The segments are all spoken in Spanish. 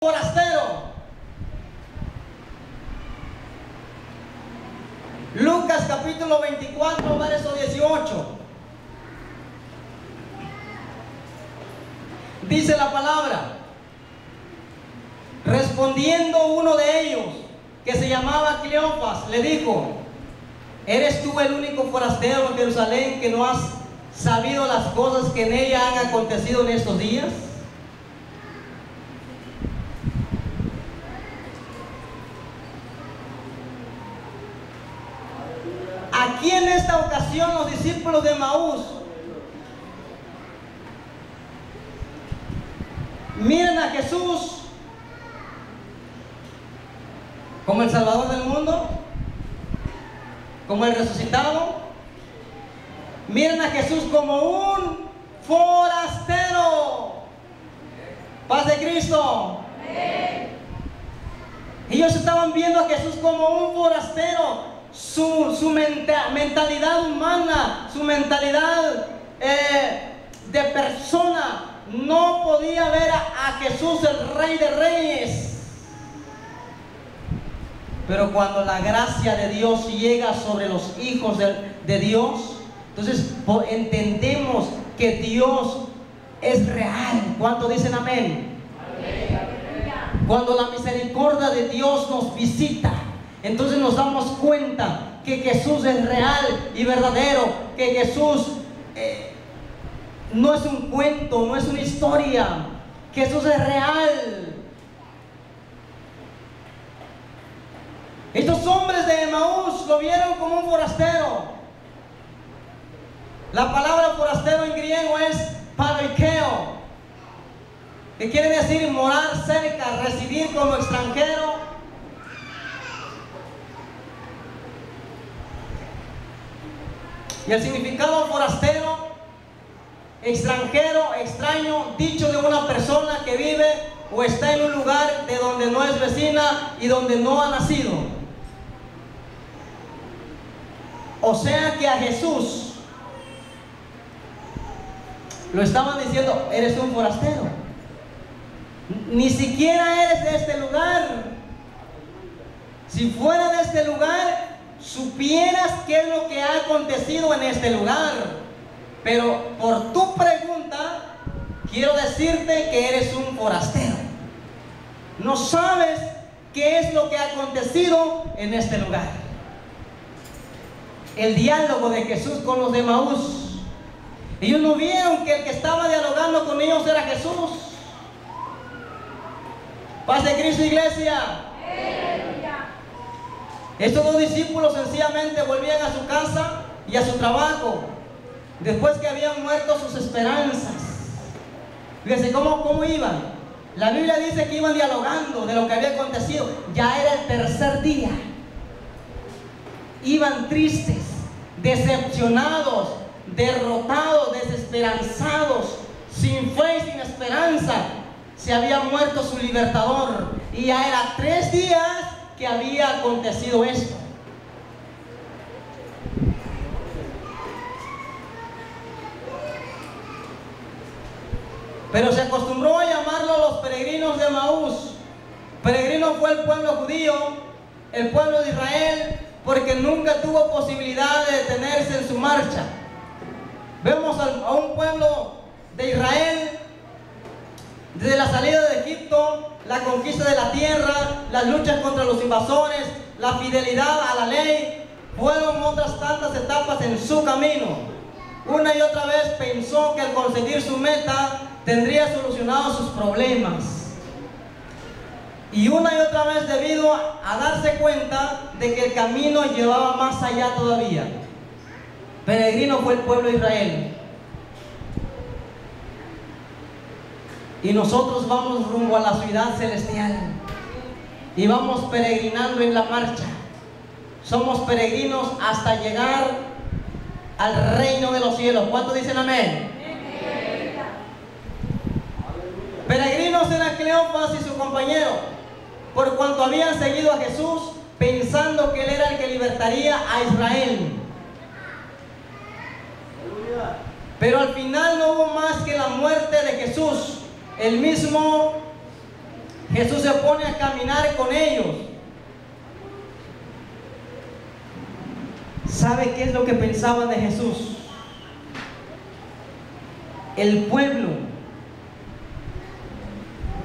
forastero. Lucas capítulo 24, verso 18. Dice la palabra: respondiendo uno de ellos, que se llamaba Cleofas, le dijo: ¿eres tú el único forastero en Jerusalén que no has sabido las cosas que en ella han acontecido en estos días? Aquí en esta ocasión los discípulos de Emaús miran a Jesús como el Salvador del mundo, como el resucitado. Miren a Jesús como un forastero. Paz de Cristo. Ellos estaban viendo a Jesús como un forastero. Su mentalidad humana, su mentalidad de persona, no podía ver a Jesús, el Rey de Reyes. Pero cuando la gracia de Dios llega sobre los hijos de Dios, entonces entendemos que Dios es real. ¿Cuántos dicen amén? Cuando la misericordia de Dios nos visita, entonces nos damos cuenta que Jesús es real y verdadero, que Jesús no es un cuento, no es una historia. Jesús es real. Estos hombres de Emaús lo vieron como un forastero. La palabra forastero en griego es paroikeo, que quiere decir morar cerca, residir como extranjero. Y el significado forastero, extranjero, extraño, dicho de una persona que vive o está en un lugar de donde no es vecina y donde no ha nacido. O sea que a Jesús lo estaban diciendo: eres un forastero, ni siquiera eres de este lugar. Si fuera de este lugar, supieras qué es lo que ha acontecido en este lugar. Pero por tu pregunta, quiero decirte que eres un forastero. No sabes qué es lo que ha acontecido en este lugar. El diálogo de Jesús con los de Emaús, ellos no vieron que el que estaba dialogando con ellos era Jesús. Paz de Cristo, iglesia. Estos dos discípulos sencillamente volvían a su casa y a su trabajo después que habían muerto sus esperanzas. Fíjense cómo iban. La Biblia dice que iban dialogando de lo que había acontecido. Ya era el tercer día. Iban tristes, decepcionados, derrotados, desesperanzados, sin fe y sin esperanza. Se había muerto su libertador y ya era 3 días que había acontecido esto. Pero se acostumbró a llamarlo los peregrinos de Emaús. Peregrino fue el pueblo judío, el pueblo de Israel, porque nunca tuvo posibilidad de detenerse en su marcha. Vemos a un pueblo de Israel desde la salida de Egipto, la conquista de la tierra, las luchas contra los invasores, la fidelidad a la ley. Fueron otras tantas etapas en su camino. Una y otra vez pensó que al conseguir su meta tendría solucionados sus problemas. Y una y otra vez debido a darse cuenta de que el camino llevaba más allá todavía. Peregrino fue el pueblo de Israel. Y nosotros vamos rumbo a la ciudad celestial. Y vamos peregrinando en la marcha. Somos peregrinos hasta llegar al reino de los cielos. ¿Cuántos dicen amén? Peregrinos eran Cleofas y su compañero, por cuanto habían seguido a Jesús pensando que Él era el que libertaría a Israel. Pero al final no hubo más que la muerte de Jesús. El mismo Jesús se pone a caminar con ellos. ¿Sabe qué es lo que pensaban de Jesús? El pueblo,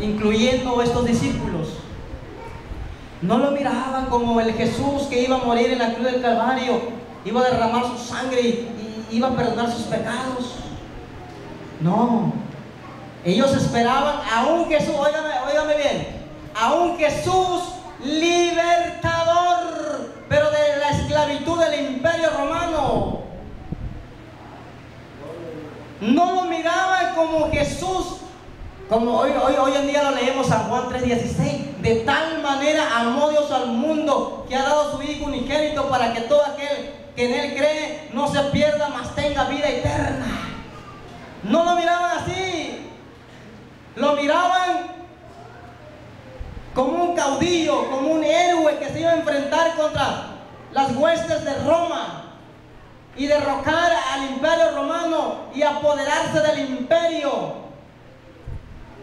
incluyendo estos discípulos, no lo miraban como el Jesús que iba a morir en la cruz del Calvario, iba a derramar su sangre y iba a perdonar sus pecados. No, ellos esperaban a un Jesús, óigame bien, a un Jesús libertador, pero de la esclavitud del imperio romano. No lo miraban como Jesús, como hoy en día lo leemos en Juan 3:16. De tal manera amó Dios al mundo que ha dado su Hijo unigénito para que todo aquel que en Él cree no se pierda, mas tenga vida eterna. No lo miraban así. Lo miraban como un caudillo, como un héroe que se iba a enfrentar contra las huestes de Roma y derrocar al imperio romano y apoderarse del imperio.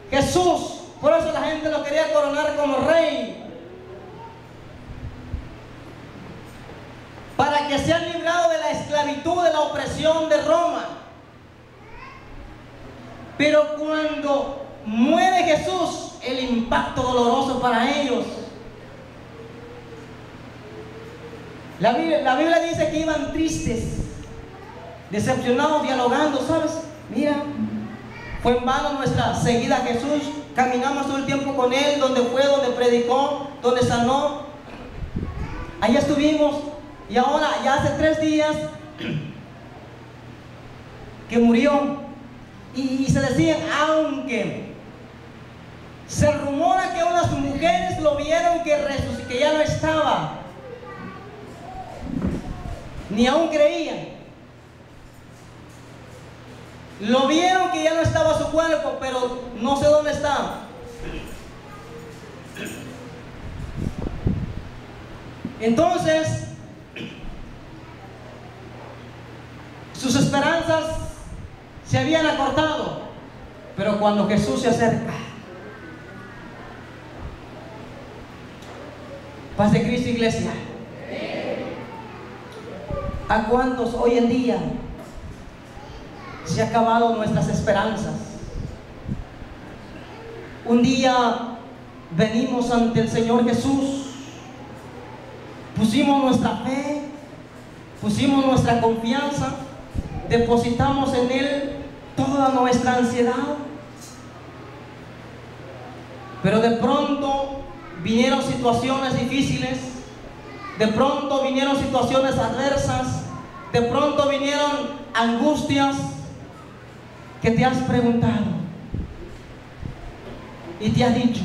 Jesús, por eso la gente lo quería coronar como rey, para que sean librados de la esclavitud, de la opresión de Roma. Pero cuando muere Jesús, el impacto doloroso para ellos. La Biblia dice que iban tristes, decepcionados, dialogando, ¿sabes? Mira, fue en vano nuestra seguida a Jesús. Caminamos todo el tiempo con Él, donde fue, donde predicó, donde sanó. Ahí estuvimos. Y ahora, ya hace 3 días que murió. Y se decían, aunque se rumora que unas mujeres lo vieron que ya no estaba, ni aún creían. Lo vieron que ya no estaba su cuerpo, pero no sé dónde está. Entonces, sus esperanzas se habían acortado. Pero cuando Jesús se acerca, paz de Cristo, iglesia. ¿A cuántos hoy en día se han acabado nuestras esperanzas? Un día venimos ante el Señor Jesús, pusimos nuestra fe, pusimos nuestra confianza, depositamos en Él toda nuestra ansiedad, pero de pronto vinieron situaciones difíciles, de pronto vinieron situaciones adversas, de pronto vinieron angustias que te has preguntado y te has dicho,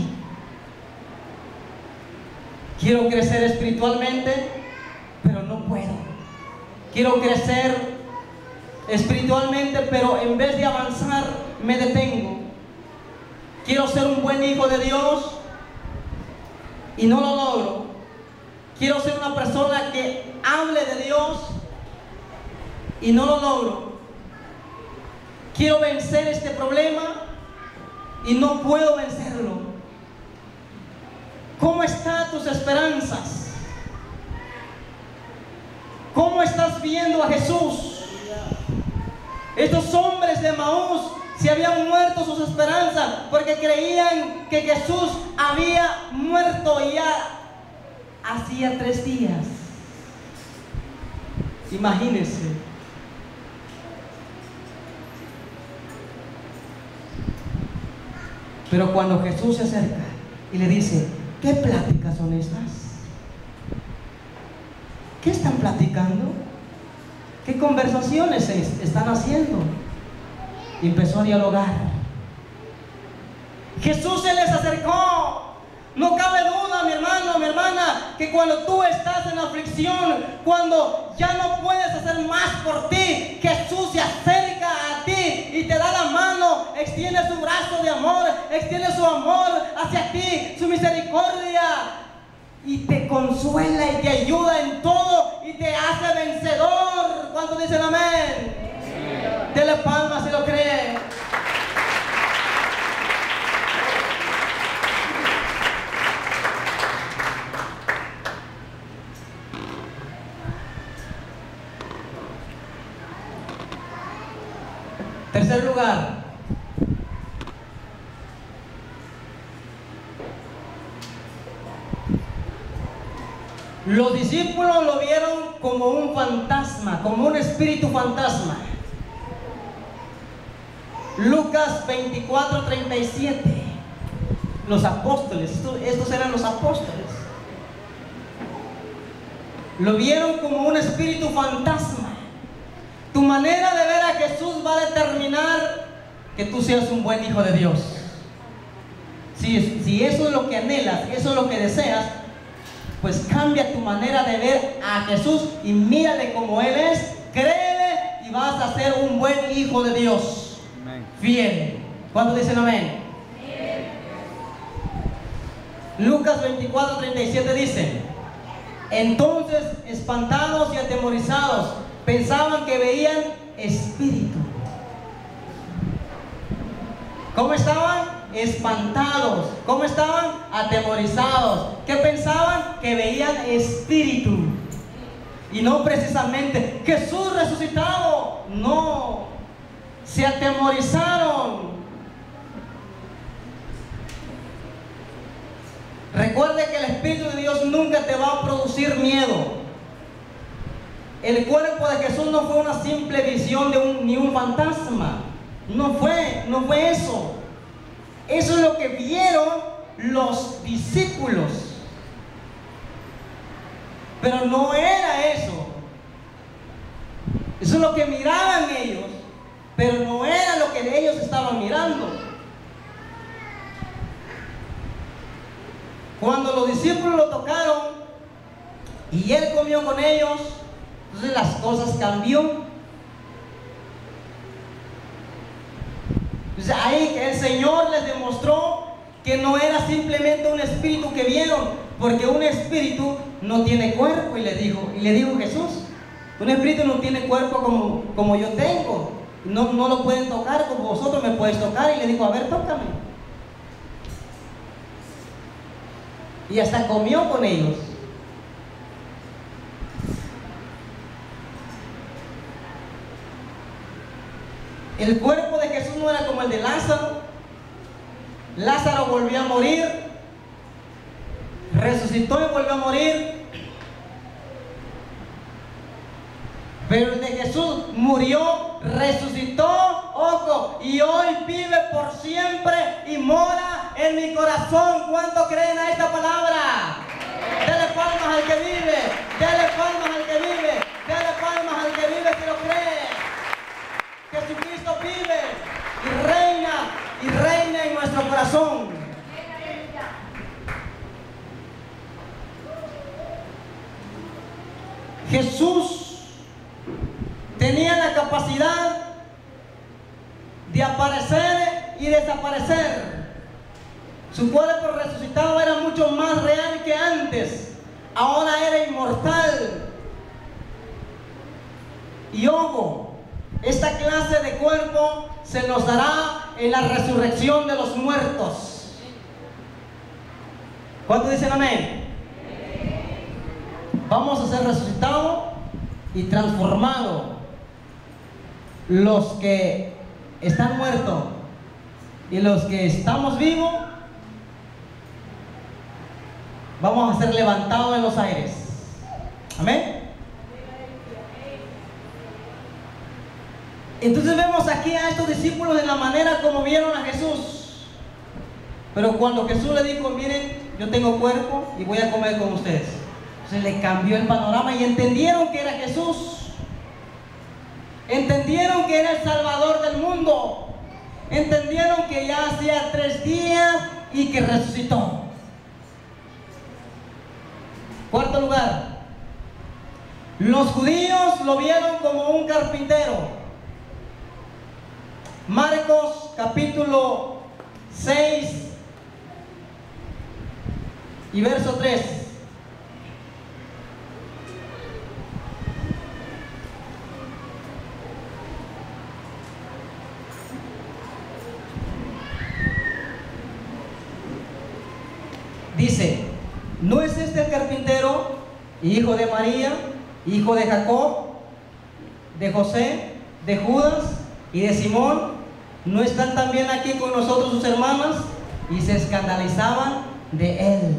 quiero crecer espiritualmente, pero no puedo. Quiero crecer espiritualmente, pero en vez de avanzar, me detengo. Quiero ser un buen hijo de Dios y no lo logro. Quiero ser una persona que hable de Dios y no lo logro. Quiero vencer este problema y no puedo vencerlo. ¿Cómo están tus esperanzas? ¿Cómo estás viendo a Jesús? Estos hombres de Emaús se habían muerto sus esperanzas porque creían que Jesús había muerto ya hacía 3 días. Imagínense. Pero cuando Jesús se acerca y le dice, ¿qué pláticas son estas? ¿Qué están platicando? ¿Qué conversaciones están haciendo? Y empezó a dialogar. Jesús se les acercó. No cabe duda, mi hermano, mi hermana, que cuando tú estás en aflicción, cuando ya no puedes hacer más por ti, Jesús se acerca a ti y te da la mano, extiende su brazo de amor, extiende su amor hacia ti, su misericordia, y te consuela y te ayuda en todo y te hace vencedor. ¿Cuántos dicen amén? Dele palmas si lo cree. Tercer lugar, los discípulos lo vieron como un fantasma, como un espíritu fantasma. Lucas 24:37. Los apóstoles, estos eran los apóstoles. Lo vieron como un espíritu fantasma. Tu manera de ver a Jesús va a determinar que tú seas un buen hijo de Dios. Si eso es lo que anhelas, eso es lo que deseas, pues cambia tu manera de ver a Jesús y mírale como Él es, créele y vas a ser un buen hijo de Dios. Amén. Fiel. ¿Cuántos dicen amén? Amén. Lucas 24:37 dice: entonces, espantados y atemorizados, pensaban que veían espíritu. ¿Cómo estaban? Espantados. ¿Cómo estaban? Atemorizados. ¿Qué pensaban? Que veían espíritu. Y no precisamente Jesús resucitado. No. Se atemorizaron. Recuerde que el Espíritu de Dios nunca te va a producir miedo. El cuerpo de Jesús no fue una simple visión de ni un fantasma. No fue eso. Eso es lo que vieron los discípulos. Pero no era eso. Eso es lo que miraban ellos, pero no era lo que ellos estaban mirando. Cuando los discípulos lo tocaron y Él comió con ellos, entonces las cosas cambió. Entonces ahí el Señor les demostró que no era simplemente un espíritu que vieron, porque un espíritu no tiene cuerpo, y le dijo Jesús, un espíritu no tiene cuerpo como yo tengo, no lo pueden tocar como vosotros me podéis tocar, y le dijo, a ver, tócame. Y hasta comió con ellos. El cuerpo de Jesús no era como el de Lázaro. Lázaro volvió a morir, resucitó y volvió a morir. Pero el de Jesús murió, resucitó, ojo, y hoy vive por siempre y mora en mi corazón. ¿Cuánto creen a esta palabra? Dele palmas al que vive, dele palmas al que vive, dele palmas al que vive que lo cree. Jesucristo vive y reina en nuestro corazón. Jesús tenía la capacidad de aparecer y desaparecer. Su cuerpo resucitado era mucho más real que antes. Ahora era inmortal. Y ojo, esta clase de cuerpo se nos dará en la resurrección de los muertos. ¿Cuántos dicen amén? Vamos a ser resucitados y transformados. Los que están muertos y los que estamos vivos, vamos a ser levantados en los aires. Amén. Entonces vemos aquí a estos discípulos de la manera como vieron a Jesús. Pero cuando Jesús le dijo, miren, yo tengo cuerpo y voy a comer con ustedes, se le cambió el panorama y entendieron que era Jesús. Entendieron que era el Salvador del mundo. Entendieron que ya hacía 3 días y que resucitó. Cuarto lugar, los judíos lo vieron como un carpintero. Marcos capítulo 6 y verso 3. Dice, ¿no es este el carpintero, hijo de María, hijo de Jacob, de José, de Judas y de Simón? ¿No están también aquí con nosotros sus hermanas? Y se escandalizaban de él.